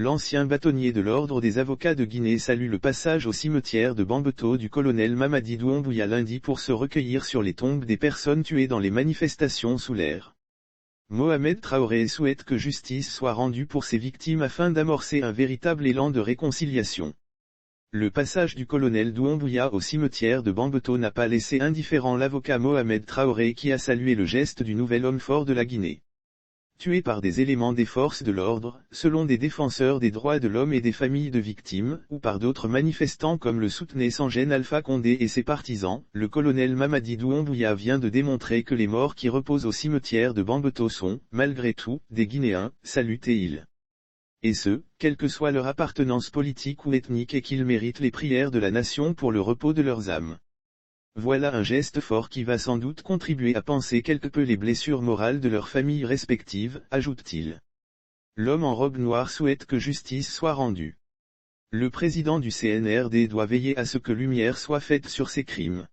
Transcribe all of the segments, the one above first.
L'ancien bâtonnier de l'ordre des avocats de Guinée salue le passage au cimetière de Bambeto du colonel Mamadi Doumbouya lundi pour se recueillir sur les tombes des personnes tuées dans les manifestations sous l'air. Mohamed Traoré souhaite que justice soit rendue pour ses victimes afin d'amorcer un véritable élan de réconciliation. Le passage du colonel Doumbouya au cimetière de Bambeto n'a pas laissé indifférent l'avocat Mohamed Traoré qui a salué le geste du nouvel homme fort de la Guinée. Tué par des éléments des forces de l'ordre, selon des défenseurs des droits de l'homme et des familles de victimes, ou par d'autres manifestants comme le soutenait sans gêne Alpha Condé et ses partisans, le colonel Mamadi Doumbouya vient de démontrer que les morts qui reposent au cimetière de Bambeto sont, malgré tout, des Guinéens, salutait-il. Et ce, quelle que soit leur appartenance politique ou ethnique et qu'ils méritent les prières de la nation pour le repos de leurs âmes. Voilà un geste fort qui va sans doute contribuer à panser quelque peu les blessures morales de leurs familles respectives, ajoute-t-il. L'homme en robe noire souhaite que justice soit rendue. Le président du CNRD doit veiller à ce que lumière soit faite sur ces crimes.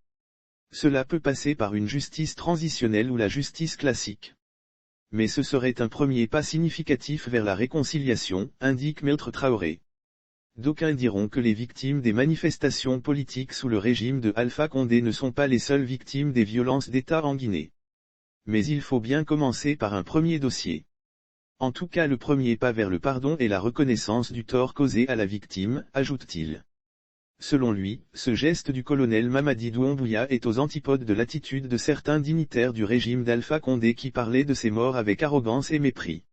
Cela peut passer par une justice transitionnelle ou la justice classique. Mais ce serait un premier pas significatif vers la réconciliation, indique Maître Traoré. D'aucuns diront que les victimes des manifestations politiques sous le régime de Alpha Condé ne sont pas les seules victimes des violences d'État en Guinée. Mais il faut bien commencer par un premier dossier. En tout cas le premier pas vers le pardon et la reconnaissance du tort causé à la victime, ajoute-t-il. Selon lui, ce geste du colonel Mamadi Doumbouya est aux antipodes de l'attitude de certains dignitaires du régime d'Alpha Condé qui parlaient de ces morts avec arrogance et mépris.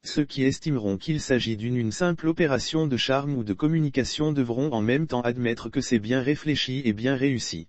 Ceux qui estimeront qu'il s'agit d'une simple opération de charme ou de communication devront en même temps admettre que c'est bien réfléchi et bien réussi.